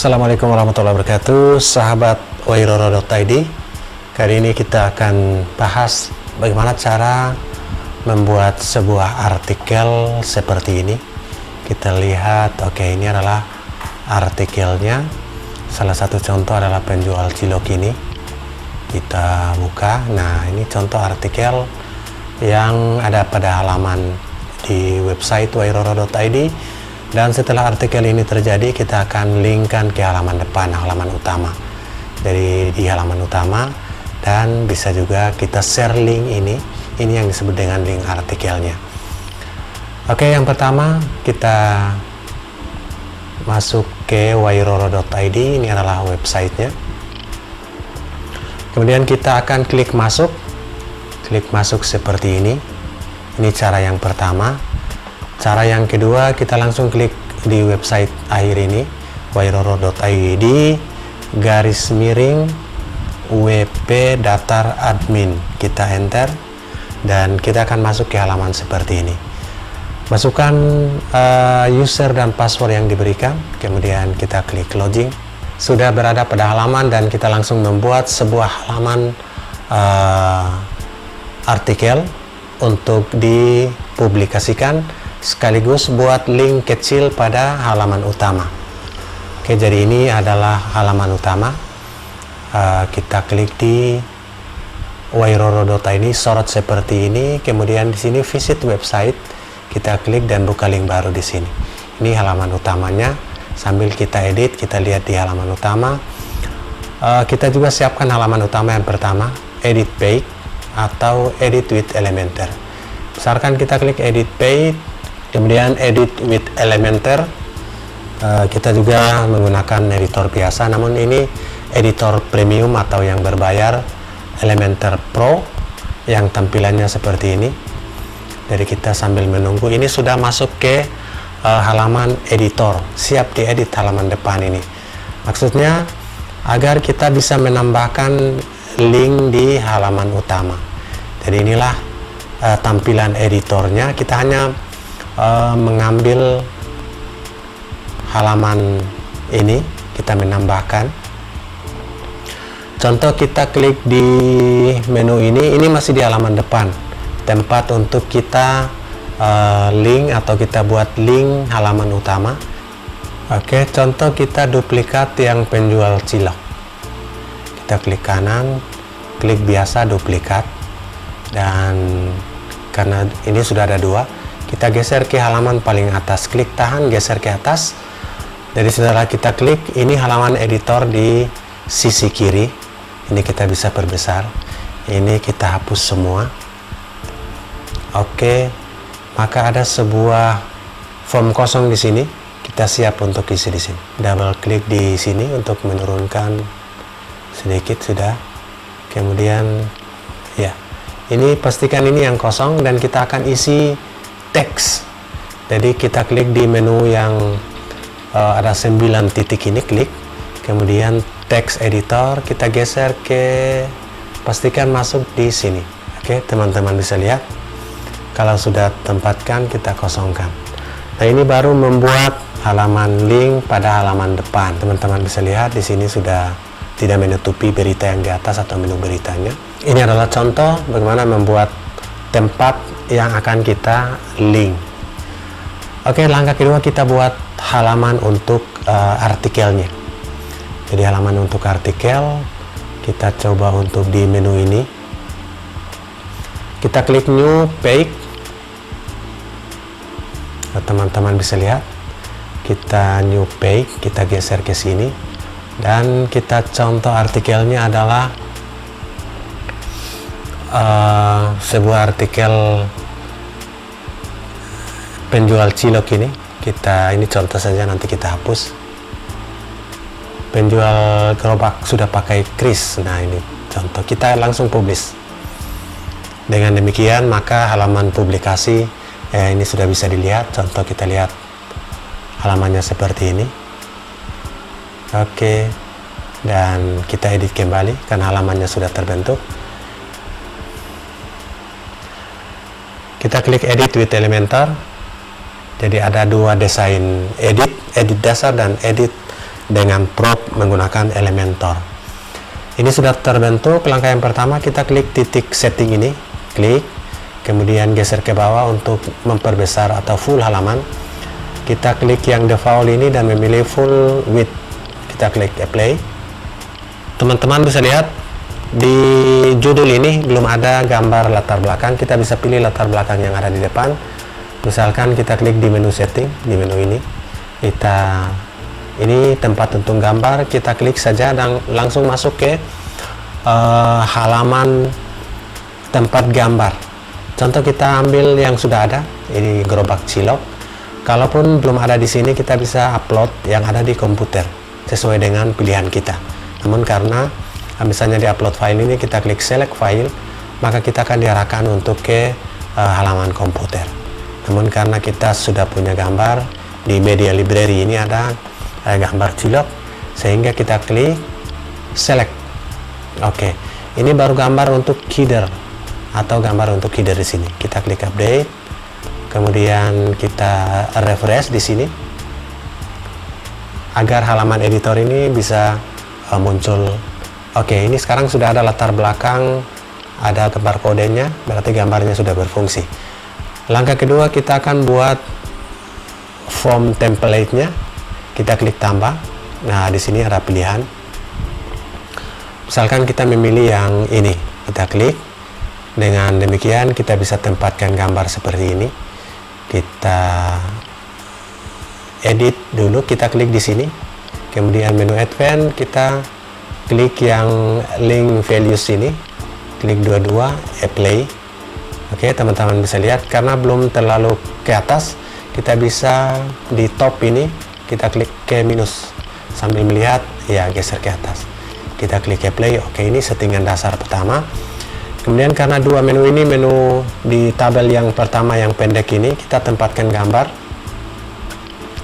Assalamualaikum warahmatullahi wabarakatuh, sahabat wairoro.id. Kali ini kita akan bahas bagaimana cara membuat sebuah artikel seperti ini. Kita lihat, oke, ini adalah artikelnya. Salah satu contoh adalah penjual cilok ini. Kita buka. Nah, ini contoh artikel yang ada pada halaman di website wairoro.id. Dan setelah artikel ini terjadi, kita akan linkkan ke halaman depan, halaman utama. Jadi di halaman utama, dan bisa juga kita share link ini yang disebut dengan link artikelnya. Oke, yang pertama kita masuk ke wairoro.id, ini adalah websitenya. Kemudian kita akan klik masuk seperti ini. Ini cara yang pertama. Cara yang kedua, kita langsung klik di website akhir ini, wairoro.id /WP datar admin. Kita enter dan kita akan masuk ke halaman seperti ini. Masukkan user dan password yang diberikan, kemudian kita klik login. Sudah berada pada halaman dan kita langsung membuat sebuah halaman artikel untuk dipublikasikan, sekaligus buat link kecil pada halaman utama. Oke, jadi ini adalah halaman utama. Kita klik di wairoro.id, sorot seperti ini, kemudian di sini visit website, kita klik dan buka link baru di sini. Ini halaman utamanya. Sambil kita edit, kita lihat di halaman utama. Kita juga siapkan halaman utama yang pertama, edit page atau edit with Elementor. Misalkan kita klik edit page, kemudian edit with Elementor. Kita juga menggunakan editor biasa, namun ini editor premium atau yang berbayar, Elementor Pro, yang tampilannya seperti ini. Jadi kita sambil menunggu, ini sudah masuk ke halaman editor, siap diedit halaman depan ini. Maksudnya agar kita bisa menambahkan link di halaman utama. Jadi inilah tampilan editornya. Kita hanya mengambil halaman ini, kita menambahkan. Contoh, kita klik di menu ini masih di halaman depan, tempat untuk kita link atau kita buat link halaman utama. Oke, contoh kita duplikat yang penjual cilok. Kita klik kanan, klik biasa duplikat, dan karena ini sudah ada dua, kita geser ke halaman paling atas, klik tahan, geser ke atas. Jadi setelah kita klik, ini halaman editor di sisi kiri. Ini kita bisa perbesar. Ini kita hapus semua. Oke, maka ada sebuah form kosong di sini. Kita siap untuk isi di sini. Double klik di sini untuk menurunkan sedikit, sudah. Kemudian ya, ini pastikan ini yang kosong dan kita akan isi teks. Jadi kita klik di menu yang ada 9 titik ini, klik, kemudian teks editor, kita geser ke, pastikan masuk di sini. Oke, teman-teman bisa lihat. Kalau sudah tempatkan, kita kosongkan. Nah, ini baru membuat halaman link pada halaman depan. Teman-teman bisa lihat di sini sudah tidak menutupi berita yang di atas atau menu beritanya. Ini adalah contoh bagaimana membuat tempat yang akan kita link. Oke, langkah kedua kita buat halaman untuk artikelnya. Jadi halaman untuk artikel, kita coba untuk di menu ini. Kita klik new page. Teman-teman bisa lihat, kita new page, kita geser ke sini, dan kita contoh artikelnya adalah sebuah artikel penjual cilok ini. Ini contoh saja, nanti kita hapus. Penjual gerobak sudah pakai kris. Nah, ini contoh, kita langsung publish. Dengan demikian maka halaman publikasi ini sudah bisa dilihat. Contoh, kita lihat halamannya seperti ini. Oke, dan kita edit kembali karena halamannya sudah terbentuk. Kita klik edit with Elementor. Jadi ada dua desain, edit dasar dan edit dengan prop menggunakan Elementor. Ini sudah terbentuk. Langkah yang pertama kita klik titik setting ini, klik, kemudian geser ke bawah untuk memperbesar atau full halaman. Kita klik yang default ini dan memilih full width. Kita klik apply. Teman-teman bisa lihat di judul ini belum ada gambar latar belakang. Kita bisa pilih latar belakang yang ada di depan. Misalkan kita klik di menu setting, di menu ini ini tempat untuk gambar, kita klik saja dan langsung masuk ke halaman tempat gambar. Contoh kita ambil yang sudah ada, ini gerobak cilok. Kalaupun belum ada di sini, kita bisa upload yang ada di komputer sesuai dengan pilihan kita. Namun karena misalnya di upload file ini, kita klik select file, maka kita akan diarahkan untuk ke halaman komputer. Namun karena kita sudah punya gambar di media library ini ada gambar cilok, sehingga kita klik select. Oke, ini baru gambar untuk header atau gambar untuk header di sini. Kita klik update, kemudian kita refresh di sini agar halaman editor ini bisa muncul. Oke, ini sekarang sudah ada latar belakang, ada gambar kodenya, berarti gambarnya sudah berfungsi. Langkah kedua, kita akan buat form template-nya. Kita klik tambah. Nah, di sini ada pilihan. Misalkan kita memilih yang ini, kita klik. Dengan demikian kita bisa tempatkan gambar seperti ini. Kita edit dulu, kita klik di sini. Kemudian menu advance, kita klik yang link values ini, klik dua-dua, apply. Oke, teman-teman bisa lihat karena belum terlalu ke atas, kita bisa di top ini, kita klik ke minus sambil melihat, ya geser ke atas. Kita klik apply. Oke, ini settingan dasar pertama. Kemudian karena dua menu ini, menu di tabel yang pertama yang pendek ini, kita tempatkan gambar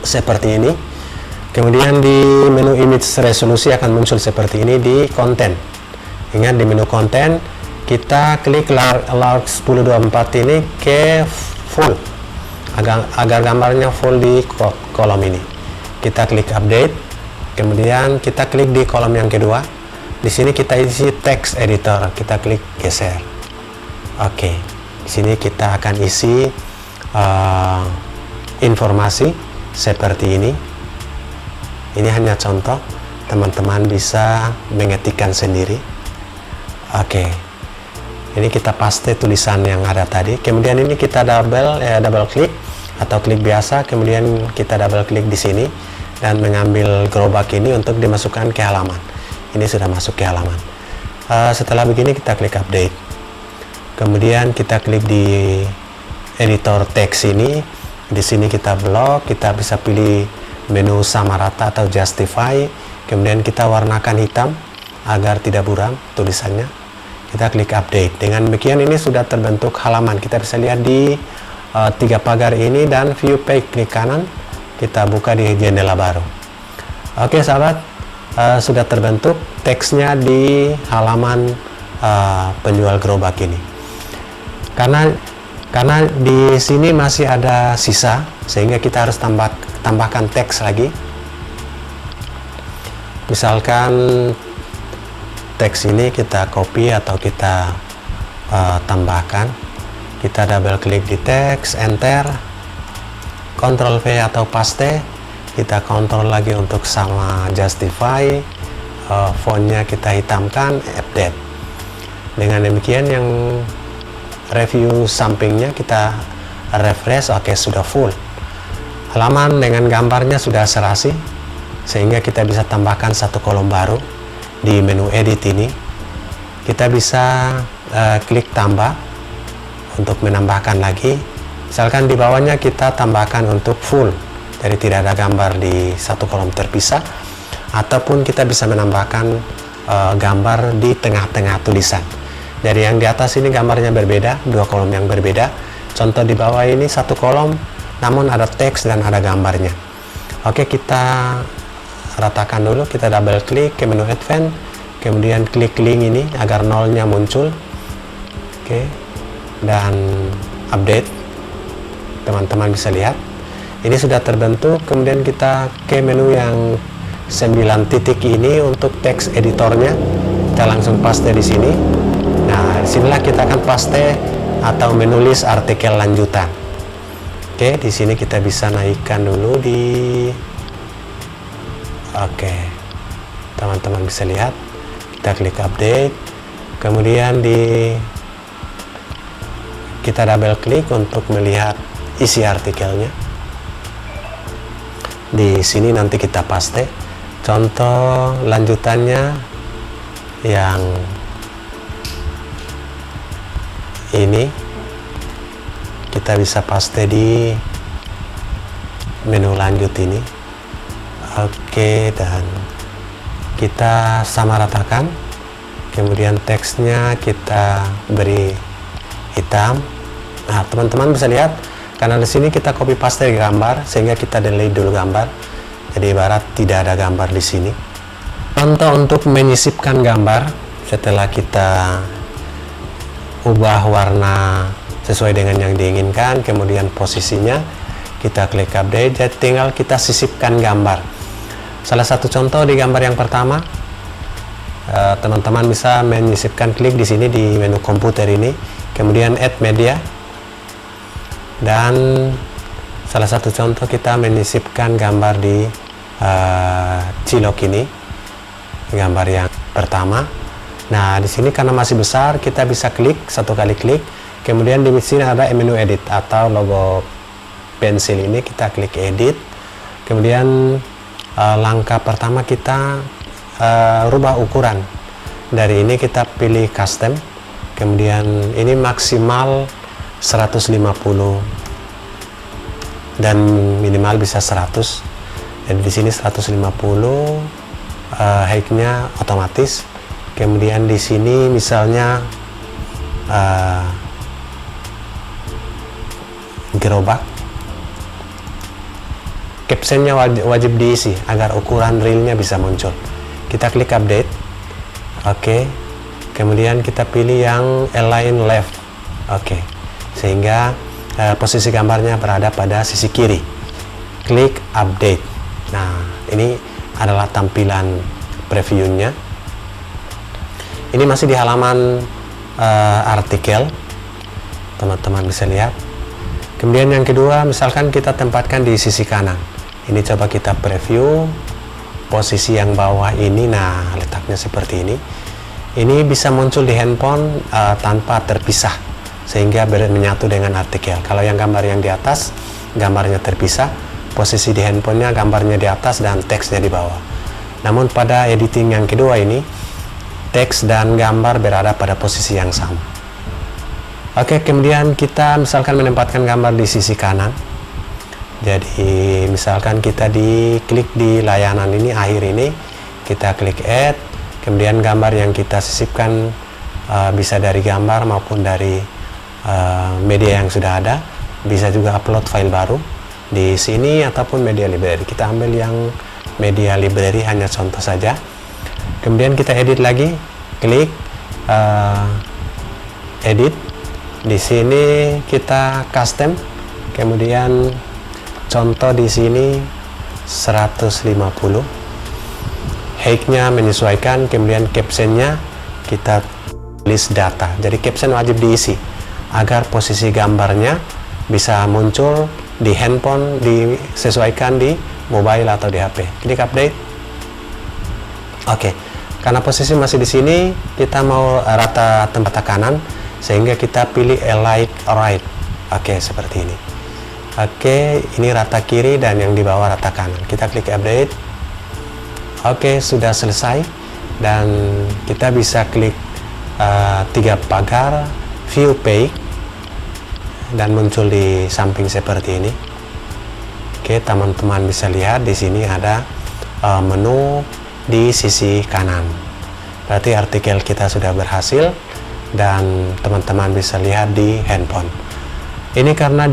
seperti ini. Kemudian di menu image resolusi akan muncul seperti ini di konten. Ingat di menu konten kita klik large 1024 ini ke full agar gambarnya full di kolom ini. Kita klik update, kemudian kita klik di kolom yang kedua. Di sini kita isi text editor, kita klik geser. Oke, di sini kita akan isi informasi seperti ini. Ini hanya contoh, teman-teman bisa mengetikkan sendiri. Oke, ini kita paste tulisan yang ada tadi. Kemudian ini kita double klik atau klik biasa. Kemudian kita double klik di sini dan mengambil gerobak ini untuk dimasukkan ke halaman. Ini sudah masuk ke halaman. Setelah begini kita klik update. Kemudian kita klik di editor teks ini. Di sini kita blok, kita bisa pilih menu sama rata atau justify. Kemudian kita warnakan hitam agar tidak buram tulisannya. Kita klik update. Dengan demikian ini sudah terbentuk halaman. Kita bisa lihat di 3 pagar ini dan view page, klik kanan. Kita buka di jendela baru. Oke sahabat, sudah terbentuk teksnya di halaman penjual gerobak ini. Karena di sini masih ada sisa, sehingga kita harus tambahkan teks lagi. Misalkan teks ini kita copy atau kita tambahkan. Kita double klik di teks, enter, Ctrl V atau paste. Kita kontrol lagi untuk sama justify, fontnya kita hitamkan, update. Dengan demikian yang review sampingnya kita refresh. Oke, sudah full. Halaman dengan gambarnya sudah serasi, sehingga kita bisa tambahkan satu kolom baru di menu edit ini. Kita bisa klik tambah untuk menambahkan lagi. Misalkan di bawahnya kita tambahkan untuk full, jadi tidak ada gambar di satu kolom terpisah, ataupun kita bisa menambahkan gambar di tengah-tengah tulisan. Jadi yang di atas ini gambarnya berbeda, 2 kolom yang berbeda. Contoh di bawah ini 1 kolom, namun ada teks dan ada gambarnya. Oke, kita ratakan dulu. Kita double klik ke menu advance, kemudian klik link ini agar nolnya muncul. Oke, dan update. Teman-teman bisa lihat ini sudah terbentuk. Kemudian kita ke menu yang 9 titik ini untuk teks editornya. Kita langsung paste di sini. Nah, disinilah kita akan paste atau menulis artikel lanjutan. Oke, di sini kita bisa naikkan dulu di. Oke, teman-teman bisa lihat. Kita klik update, kemudian kita double klik untuk melihat isi artikelnya. Di sini nanti kita paste contoh lanjutannya yang ini, kita bisa paste di menu lanjut ini. Oke, dan kita samaratakan, kemudian teksnya kita beri hitam. Nah, teman-teman bisa lihat karena di sini kita copy paste gambar sehingga kita delete dulu gambar. Jadi ibarat tidak ada gambar di sini. Contoh untuk menyisipkan gambar setelah kita ubah warna sesuai dengan yang diinginkan, kemudian posisinya kita klik update, jadi tinggal kita sisipkan gambar. Salah satu contoh di gambar yang pertama, teman-teman bisa menyisipkan, klik di sini di menu komputer ini, kemudian add media, dan salah satu contoh kita menyisipkan gambar di cilok ini, gambar yang pertama. Nah, di sini karena masih besar, kita bisa klik, satu kali klik, kemudian di sini ada menu edit atau logo pensil ini, kita klik edit, kemudian langkah pertama kita rubah ukuran. Dari ini kita pilih custom, kemudian ini maksimal 150 dan minimal bisa 100. Jadi di sini 150, height-nya otomatis. Kemudian di sini misalnya gerobak, captionnya wajib diisi agar ukuran realnya bisa muncul. Kita klik update, oke. Kemudian kita pilih yang align left, oke. Sehingga posisi gambarnya berada pada sisi kiri. Klik update. Nah, ini adalah tampilan previewnya. Ini masih di halaman artikel, teman-teman bisa lihat. Kemudian yang kedua, misalkan kita tempatkan di sisi kanan. Ini coba kita preview posisi yang bawah ini. Nah, letaknya seperti ini. Ini bisa muncul di handphone tanpa terpisah, sehingga menyatu dengan artikel. Kalau yang gambar yang di atas, gambarnya terpisah. Posisi di handphonenya, gambarnya di atas dan teksnya di bawah. Namun pada editing yang kedua ini, teks dan gambar berada pada posisi yang sama. Oke, kemudian kita misalkan menempatkan gambar di sisi kanan. Jadi misalkan kita klik di layanan ini, akhir ini, kita klik add, kemudian gambar yang kita sisipkan bisa dari gambar maupun dari media yang sudah ada, bisa juga upload file baru di sini ataupun media library. Kita ambil yang media library, hanya contoh saja. Kemudian kita edit lagi, klik edit. Di sini kita custom, kemudian contoh di sini 150. Height-nya menyesuaikan, kemudian captionnya kita tulis data. Jadi caption wajib diisi agar posisi gambarnya bisa muncul di handphone, disesuaikan di mobile atau di HP. Klik update. Oke. Karena posisi masih di sini, kita mau rata tempat kanan, sehingga kita pilih align right. Oke, seperti ini. Oke, ini rata kiri dan yang di bawah rata kanan. Kita klik update. Oke, sudah selesai. Dan kita bisa klik 3 pagar view page dan muncul di samping seperti ini. Oke, teman-teman bisa lihat di sini ada menu di sisi kanan. Berarti artikel kita sudah berhasil dan teman-teman bisa lihat di handphone. Ini karena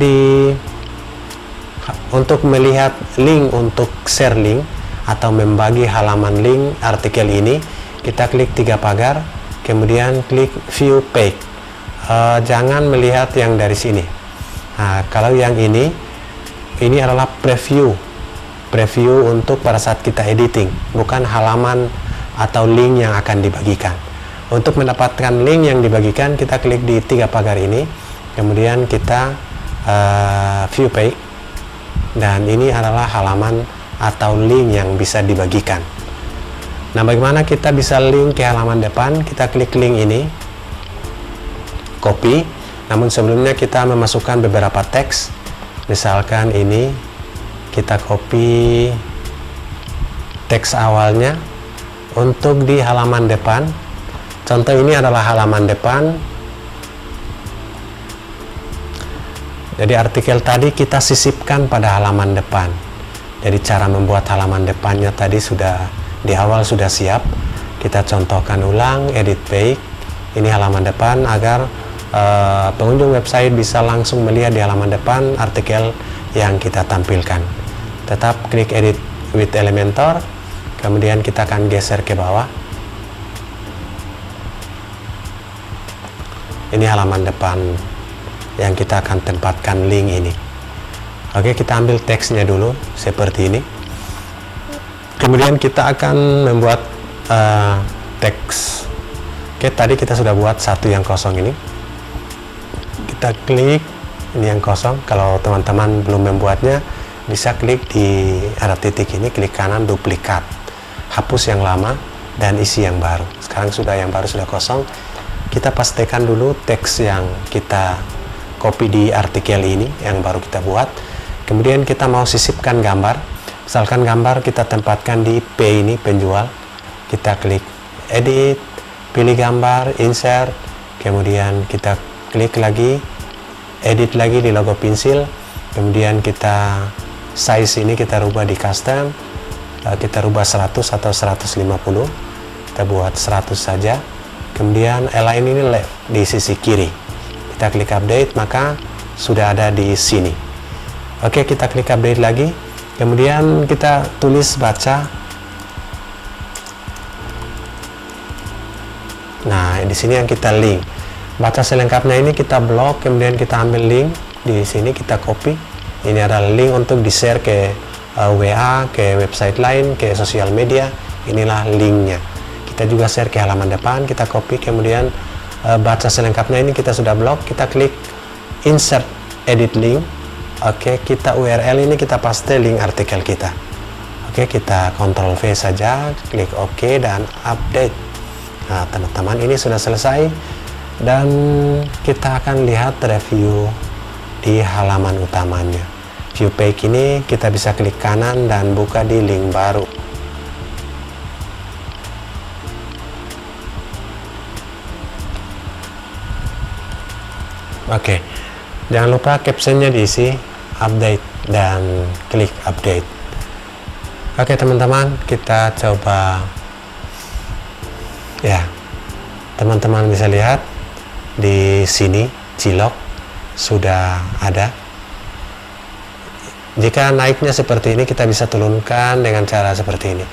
untuk melihat link, untuk share link atau membagi halaman link artikel ini, kita klik 3 pagar, kemudian klik view page. Jangan melihat yang dari sini. Nah, kalau yang ini adalah preview preview untuk pada saat kita editing, bukan halaman atau link yang akan dibagikan. Untuk mendapatkan link yang dibagikan, kita klik di 3 pagar ini, kemudian kita view page, dan ini adalah halaman atau link yang bisa dibagikan. Nah, bagaimana kita bisa link ke halaman depan? Kita klik link ini, copy. Namun sebelumnya kita memasukkan beberapa teks. Misalkan ini, kita copy teks awalnya untuk di halaman depan. Contoh ini adalah halaman depan. Jadi artikel tadi kita sisipkan pada halaman depan. Jadi cara membuat halaman depannya tadi sudah di awal sudah siap. Kita contohkan ulang, edit page. Ini halaman depan agar pengunjung website bisa langsung melihat di halaman depan artikel yang kita tampilkan. Tetap klik edit with Elementor, kemudian kita akan geser ke bawah. Ini halaman depan yang kita akan tempatkan link ini. Oke, kita ambil teksnya dulu seperti ini. Kemudian kita akan membuat teks. Oke, tadi kita sudah buat satu yang kosong ini. Kita klik ini yang kosong. Kalau teman-teman belum membuatnya, bisa klik di ada titik ini, klik kanan, duplikat, hapus yang lama dan isi yang baru. Sekarang sudah yang baru sudah kosong. Kita pastikan dulu teks yang kita copy di artikel ini yang baru kita buat. Kemudian kita mau sisipkan gambar. Misalkan gambar kita tempatkan di P ini, penjual. Kita klik edit, pilih gambar, insert, kemudian kita klik lagi, edit lagi di logo pensil, kemudian kita size ini kita rubah di custom, kita rubah 100 atau 150, kita buat 100 saja. Kemudian align ini left di sisi kiri, kita klik update, maka sudah ada di sini. Oke, kita klik update lagi. Kemudian kita tulis baca. Nah, di sini yang kita link. Baca selengkapnya ini kita blok, kemudian kita ambil link di sini, kita copy. Ini adalah link untuk di-share ke WA, ke website lain, ke sosial media. Inilah linknya. Kita juga share ke halaman depan, kita copy, kemudian baca selengkapnya ini kita sudah blok, kita klik insert edit link. Oke, kita URL ini kita paste link artikel kita. Oke, kita Ctrl V saja, klik OK dan update. Nah, teman-teman, ini sudah selesai dan kita akan lihat review di halaman utamanya. View page ini kita bisa klik kanan dan buka di link baru. Oke, jangan lupa captionnya diisi, update, dan klik update. Oke teman-teman, kita coba ya. Teman-teman bisa lihat di sini cilok sudah ada. Jika naiknya seperti ini, kita bisa turunkan dengan cara seperti ini.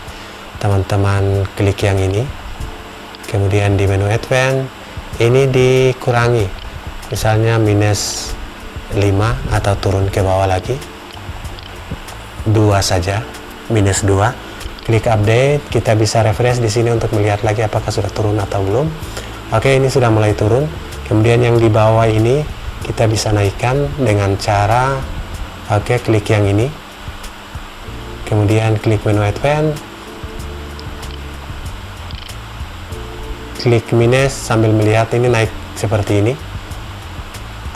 Teman-teman klik yang ini, kemudian di menu advance ini dikurangi, misalnya minus 5 atau turun ke bawah lagi 2 saja, minus 2. Klik update, kita bisa refresh di sini untuk melihat lagi apakah sudah turun atau belum. Oke, ini sudah mulai turun. Kemudian yang di bawah ini kita bisa naikkan dengan cara klik yang ini, kemudian klik menu advance, klik minus sambil melihat ini naik seperti ini.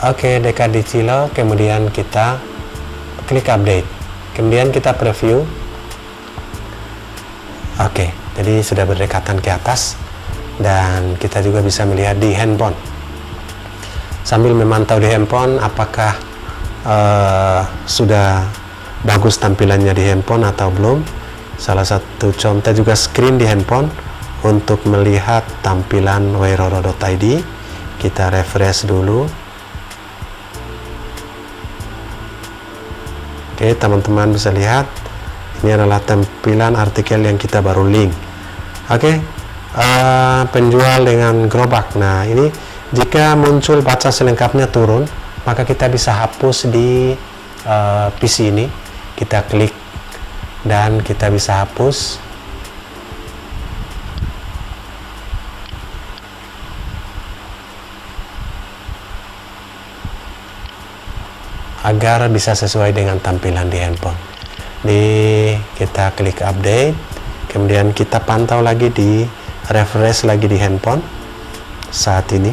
Oke, dekat di Cilo, kemudian kita klik update, kemudian kita preview. Oke, jadi sudah berdekatan ke atas dan kita juga bisa melihat di handphone. Sambil memantau di handphone apakah sudah bagus tampilannya di handphone atau belum. Salah satu contoh juga screen di handphone untuk melihat tampilan wairoro.id. Kita refresh dulu. Oke, teman-teman bisa lihat ini adalah tampilan artikel yang kita baru link. Oke, penjual dengan gerobak. Nah, ini jika muncul baca selengkapnya turun, maka kita bisa hapus di PC ini. Kita klik dan kita bisa hapus. Agar bisa sesuai dengan tampilan di handphone. Kita klik update, kemudian kita pantau lagi refresh lagi di handphone saat ini,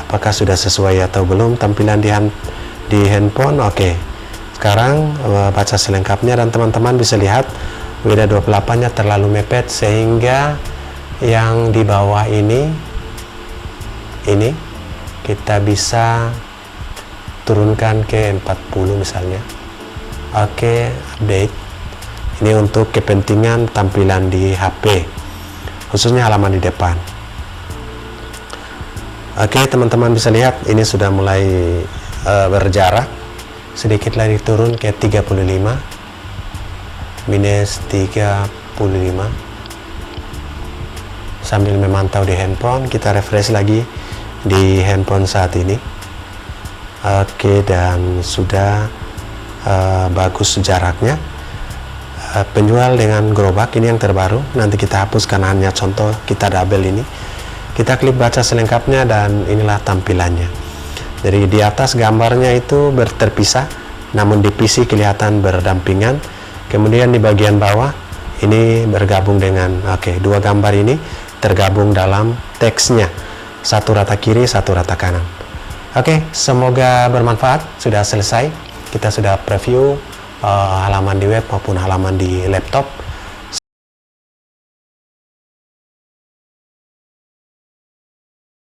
apakah sudah sesuai atau belum tampilan di handphone. Oke, sekarang baca selengkapnya, dan teman-teman bisa lihat WD28 nya terlalu mepet sehingga yang di bawah ini kita bisa turunkan ke 40 misalnya. Oke, update. Ini untuk kepentingan tampilan di HP, khususnya halaman di depan. Oke, teman-teman bisa lihat ini sudah mulai berjarak. Sedikit lagi turun ke 35, minus 35. Sambil memantau di handphone, kita refresh lagi di handphone saat ini. Oke, dan sudah bagus jaraknya. Penjual dengan gerobak ini yang terbaru, nanti kita hapuskan, hanya contoh, kita double ini, kita klik baca selengkapnya, dan inilah tampilannya. Jadi di atas gambarnya itu terpisah, namun di PC kelihatan berdampingan. Kemudian di bagian bawah ini bergabung dengan dua gambar ini tergabung dalam teksnya, satu rata kiri, satu rata kanan. Semoga bermanfaat. Sudah selesai, kita sudah preview halaman di web maupun halaman di laptop.